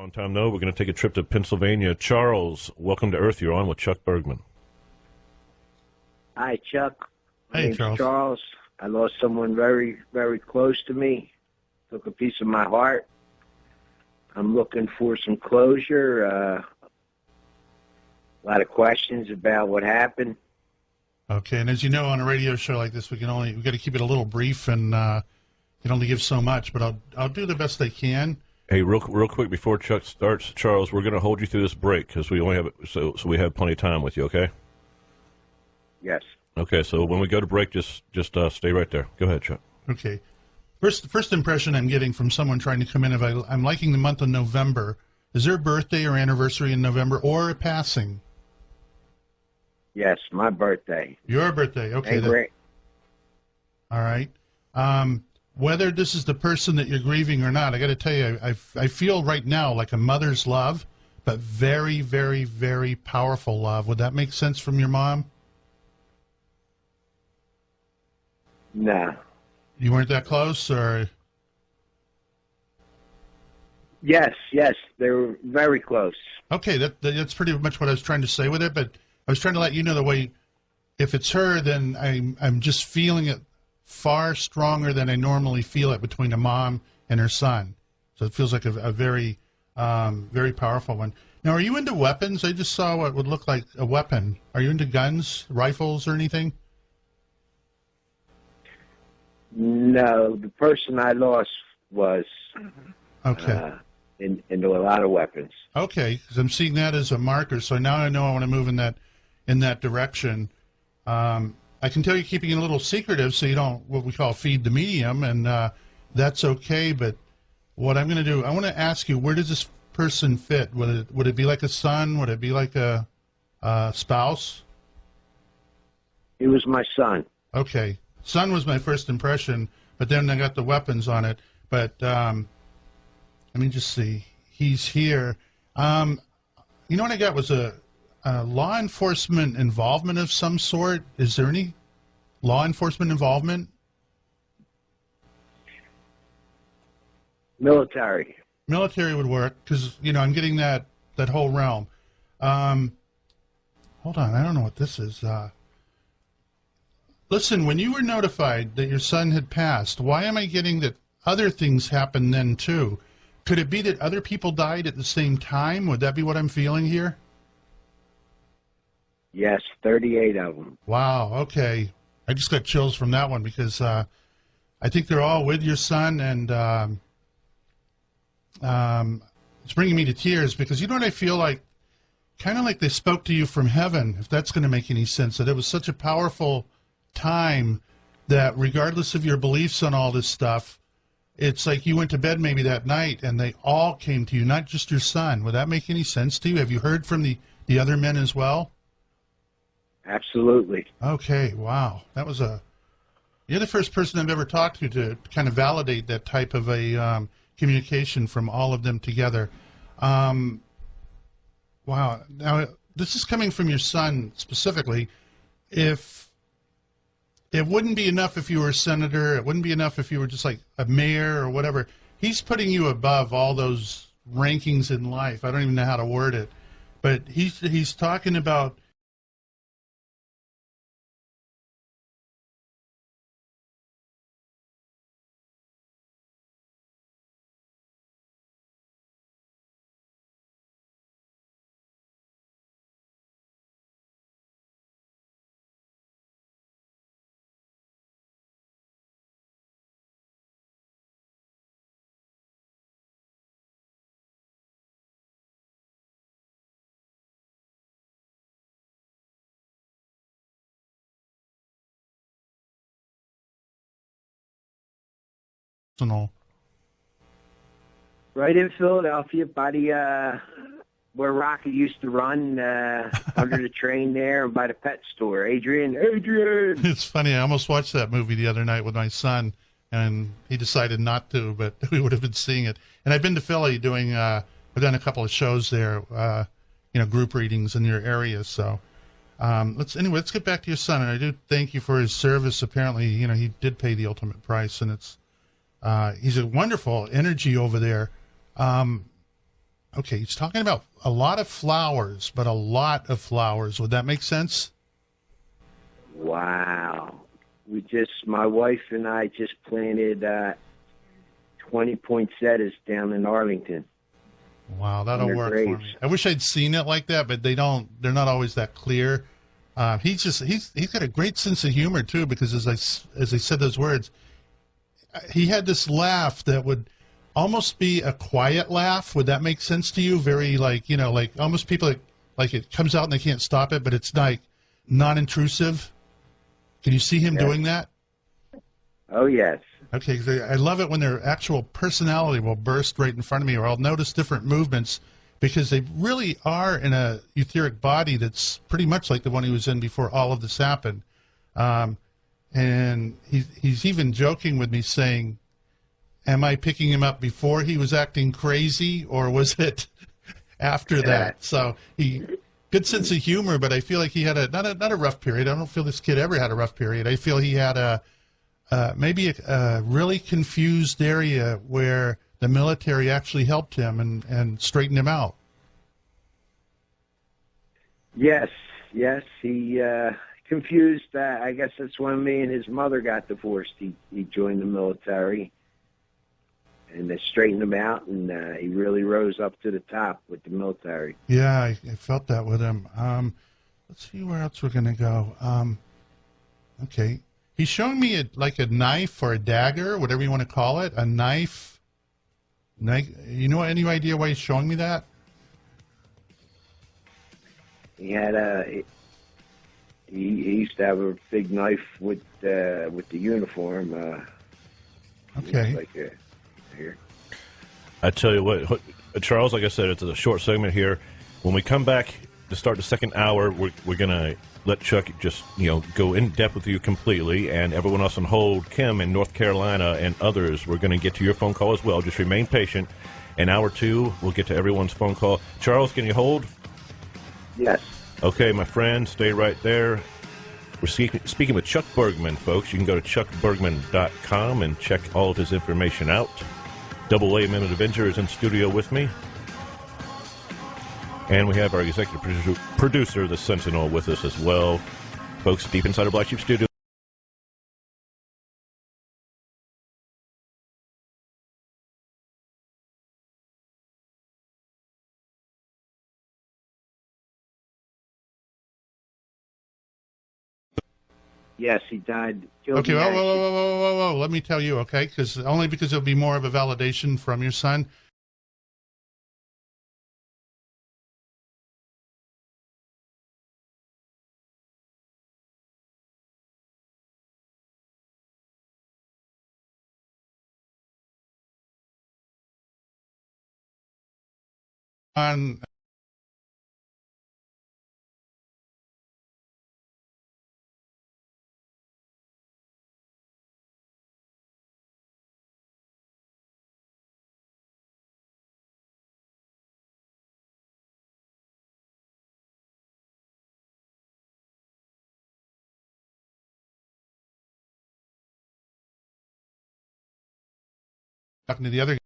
Long time no. We're going to take a trip to Pennsylvania. Charles, welcome to Earth. You're on with Chuck Bergman. Hi, Chuck. My Hey, name's Charles. Charles. I lost someone very, very close to me. Took a piece of my heart. I'm looking for some closure. A lot of questions about what happened. Okay, and as you know, on a radio show like this, we got to keep it a little brief, and you can only give so much. But I'll do the best I can. Hey, real quick before Chuck starts, Charles, we're going to hold you through this break because we only have so we have plenty of time with you. Okay. Yes. Okay, so when we go to break, just stay right there. Go ahead, Chuck. Okay. First impression I'm getting from someone trying to come in, I'm liking the month of November. Is there a birthday or anniversary in November or a passing? Yes, my birthday. Your birthday. Okay. Hey, great. All right. Whether this is the person that you're grieving or not, I got to tell you, I feel right now like a mother's love, but very, very, very powerful love. Would that make sense from your mom? No. You weren't that close, or? Yes, they were very close. Okay, that's pretty much what I was trying to say with it, but I was trying to let you know the way, if it's her, then I'm just feeling it far stronger than I normally feel it between a mom and her son. So it feels like a very, very powerful one. Now, are you into weapons? I just saw what would look like a weapon. Are you into guns, rifles, or anything? No, the person I lost was Okay. into a lot of weapons. Okay, because I'm seeing that as a marker. So now I know I want to move in that direction. I can tell you're keeping it a little secretive, so you don't what we call feed the medium, and that's okay. But what I'm going to do, I want to ask you, where does this person fit? Would it be like a son? Would it be like a spouse? It was my son. Okay, son was my first impression, but then I got the weapons on it. But let me just see. He's here. You know what I got was a law enforcement involvement of some sort. Is there any law enforcement involvement? Military. Military would work because, I'm getting that whole realm. Hold on. I don't know what this is. Listen, when you were notified that your son had passed, why am I getting that other things happened then too? Could it be that other people died at the same time? Would that be what I'm feeling here? Yes, 38 of them. Wow, okay. I just got chills from that one because I think they're all with your son, and it's bringing me to tears because you know what I feel like? Kind of like they spoke to you from heaven, if that's going to make any sense, that it was such a powerful time that regardless of your beliefs on all this stuff, it's like you went to bed maybe that night and they all came to you, not just your son. Would that make any sense to you? Have you heard from the other men as well? Absolutely. Okay, wow. You're the first person I've ever talked to kind of validate that type of a communication from all of them together. Wow. Now, this is coming from your son specifically. If it wouldn't be enough if you were a senator, it wouldn't be enough if you were just like a mayor or whatever. He's putting you above all those rankings in life. I don't even know how to word it. But he's talking about personal. Right in Philadelphia, by the where Rocky used to run under the train there, and by the pet store. Adrian. It's funny. I almost watched that movie the other night with my son, and he decided not to, but we would have been seeing it. And I've been to Philly doing. I've done a couple of shows there, group readings in your area. So let's get back to your son. And I do thank you for his service. Apparently, he did pay the ultimate price, and it's he's a wonderful energy over there. okay, he's talking about a lot of flowers, but a lot of flowers. Would that make sense? Wow. My wife and I just planted 20 poinsettias down in Arlington. Wow, that'll work for me. I wish I'd seen it like that, but they're not always that clear. He's got a great sense of humor too, because as I said those words, he had this laugh that would almost be a quiet laugh. Would that make sense to you? Very like almost people like it comes out and they can't stop it, but it's like non-intrusive. Can you see him doing that? Oh, yes. Okay, 'cause I love it when their actual personality will burst right in front of me, or I'll notice different movements, because they really are in a etheric body that's pretty much like the one he was in before all of this happened. And he's even joking with me saying, am I picking him up before he was acting crazy, or was it after that? So good sense of humor, but I feel like he had not a rough period. I don't feel this kid ever had a rough period. I feel he had maybe a really confused area where the military actually helped him and straightened him out. Yes, he confused. I guess that's when me and his mother got divorced. He joined the military, and they straightened him out, and he really rose up to the top with the military. Yeah, I felt that with him. Let's see where else we're going to go. Okay. He's showing me a knife or a dagger, whatever you want to call it, a knife. You know any idea why he's showing me that? He had he used to have a big knife with the uniform. Okay. Like here. I tell you what, Charles, like I said, it's a short segment here. When we come back to start the second hour, we're going to let Chuck just, go in depth with you completely, and everyone else on hold, Kim in North Carolina and others, we're going to get to your phone call as well. Just remain patient. In hour two, we'll get to everyone's phone call. Charles, can you hold? Yes. Okay, my friend, stay right there. We're speaking with Chuck Bergman, folks. You can go to chuckbergman.com and check all of his information out. Double A Minute Avenger is in studio with me. And we have our executive producer, the Sentinel, with us as well. Folks, deep inside our Black Sheep studio. Yes, he died. Okay, whoa. Let me tell you, okay? Only because it'll be more of a validation from your son. On talking to the other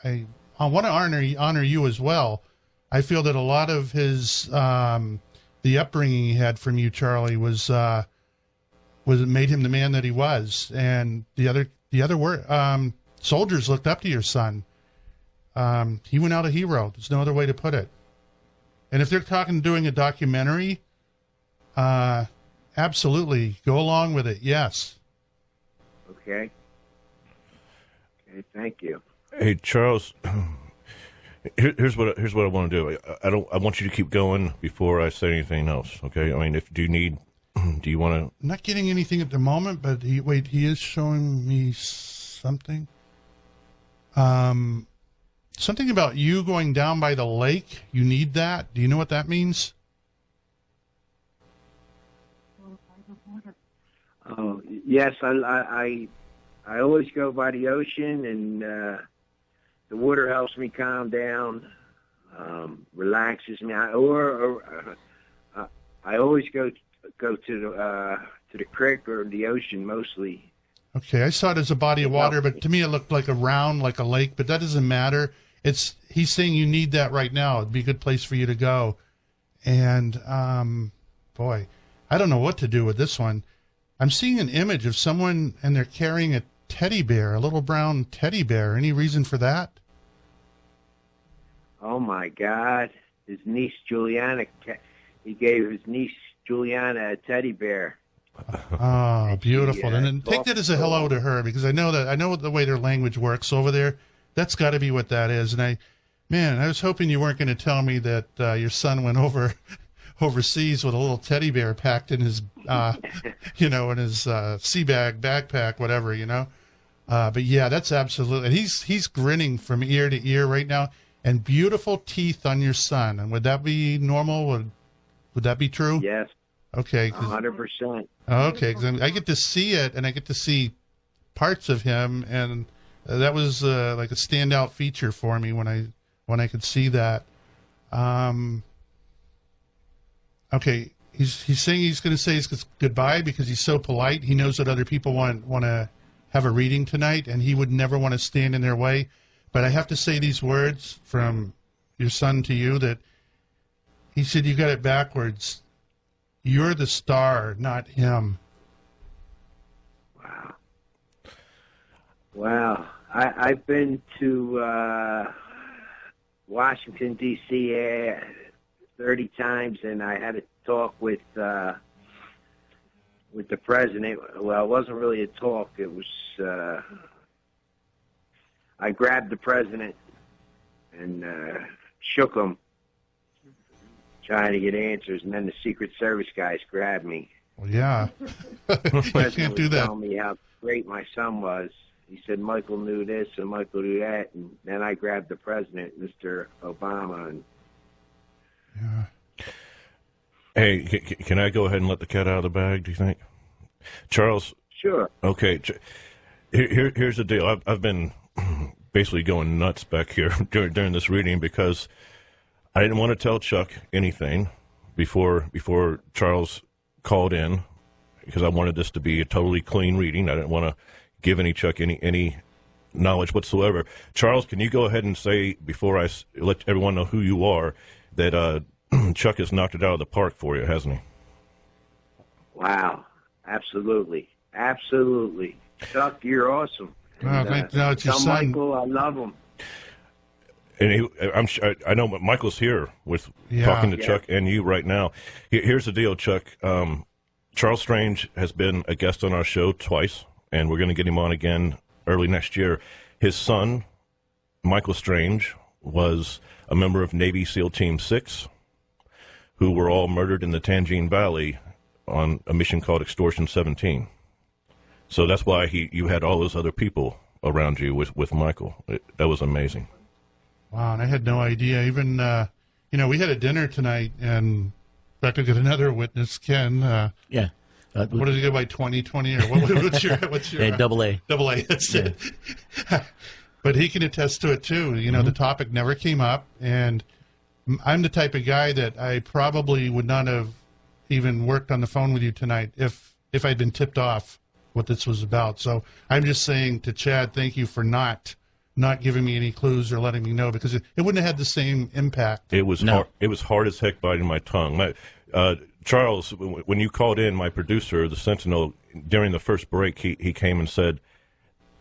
I want to honor you as well. I feel that a lot of his the upbringing he had from you, Charlie, was made him the man that he was, and the other soldiers looked up to your son. He went out a hero. There's no other way to put it. And if they're doing a documentary, absolutely go along with it. Yes. Okay. Okay, thank you. Hey, Charles, here's what I want to do. I want you to keep going before I say anything else. Okay. I mean, do you want to? I'm not getting anything at the moment, but he is showing me something. Something about you going down by the lake. You need that. Do you know what that means? Oh, yes, I always go by the ocean, and the water helps me calm down, relaxes me. I always go to the creek or the ocean mostly. Okay, I saw it as a body of water, but to me it looked like like a lake, but that doesn't matter. He's saying you need that right now. It'd be a good place for you to go. And, boy, I don't know what to do with this one. I'm seeing an image of someone, and they're carrying a teddy bear, a little brown teddy bear. Any reason for that? Oh, my God. His niece, Juliana, he gave his niece, Juliana, a teddy bear. Oh, beautiful. And then take that as a hello to her, because I know the way their language works over there. That's got to be what that is. And I was hoping you weren't going to tell me that your son went overseas with a little teddy bear packed in his, in his sea bag, backpack, whatever, But yeah, that's absolutely. And he's grinning from ear to ear right now, and beautiful teeth on your son. And would that be normal? Would that be true? Yes. Okay. 100%. Okay, because I get to see it, and I get to see parts of him, and that was like a standout feature for me when I could see that. Okay, he's saying he's going to say his goodbye because he's so polite. He knows that other people want to have a reading tonight, and he would never want to stand in their way. But I have to say these words from your son to you, that he said you got it backwards. You're the star, not him. Wow. Wow. I've been to Washington, D.C. 30 times, and I had a talk with the president. Well, it wasn't really a talk. It was I grabbed the president and shook him, trying to get answers, and then the Secret Service guys grabbed me. Well, yeah. You can't do that. Telling me how great my son was. He said Michael knew this and Michael knew that, and then I grabbed the president, Mr. Obama. And yeah. Hey, can I go ahead and let the cat out of the bag, do you think? Charles? Sure. Okay. Here's the deal. I've been basically going nuts back here during this reading because I didn't want to tell Chuck anything before Charles called in, because I wanted this to be a totally clean reading. I didn't want to give Chuck any knowledge whatsoever. Charles, can you go ahead and say, before I let everyone know who you are, that Chuck has knocked it out of the park for you, hasn't he? Wow. Absolutely. Absolutely. Chuck, you're awesome. And, no, it's your son. Michael, I love him. And I know Michael's here talking to Chuck and you right now. Here's the deal, Chuck. Charles Strange has been a guest on our show twice, and we're going to get him on again early next year. His son, Michael Strange, was a member of Navy SEAL Team 6, who were all murdered in the Tangine Valley on a mission called Extortion 17. So that's why you had all those other people around you with Michael. That was amazing. Wow, and I had no idea. Even, we had a dinner tonight, and in fact, I got another witness, Ken. Yeah. What did you go by, 2020? Or what's your double A. Double A, that's it. But he can attest to it, too. The topic never came up, and I'm the type of guy that I probably would not have even worked on the phone with you tonight if I'd been tipped off what this was about. So I'm just saying to Chad, thank you for not giving me any clues or letting me know, because it wouldn't have had the same impact. It was hard. It was hard as heck biting my tongue. Charles, when you called in, my producer, the Sentinel, during the first break, he came and said,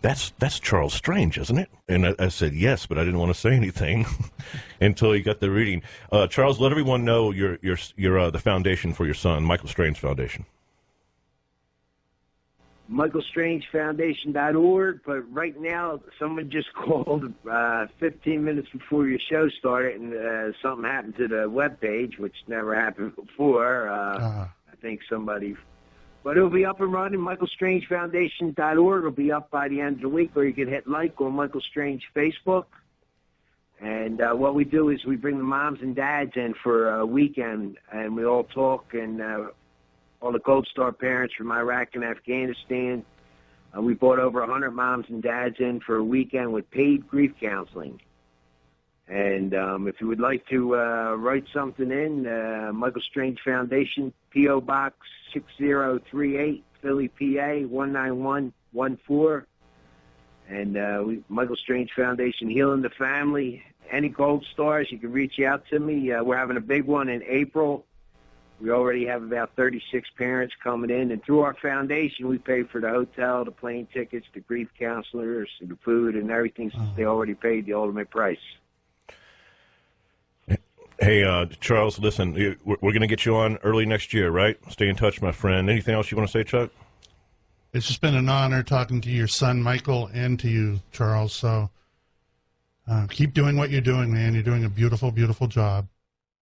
That's Charles Strange, isn't it? And I said yes, but I didn't want to say anything until he got the reading. Charles, let everyone know you're the foundation for your son, Michael Strange Foundation. MichaelStrangeFoundation.org, but right now someone just called 15 minutes before your show started, and something happened to the webpage, which never happened before. I think somebody... But it'll be up and running. MichaelStrangeFoundation.org will be up by the end of the week, or you can hit like on Michael Strange Facebook. And what we do is we bring the moms and dads in for a weekend, and we all talk, and all the Gold Star parents from Iraq and Afghanistan. We brought over 100 moms and dads in for a weekend with paid grief counseling. And if you would like to write something in, Michael Strange Foundation, P.O. Box 6038, Philly, PA 19114. And Michael Strange Foundation, Healing the Family. Any Gold Stars, you can reach out to me. We're having a big one in April. We already have about 36 parents coming in, and through our foundation, we pay for the hotel, the plane tickets, the grief counselors, the food, and everything, since they already paid the ultimate price. Hey, Charles, listen, we're going to get you on early next year, right? Stay in touch, my friend. Anything else you want to say, Chuck? It's just been an honor talking to your son, Michael, and to you, Charles. So keep doing what you're doing, man. You're doing a beautiful, beautiful job.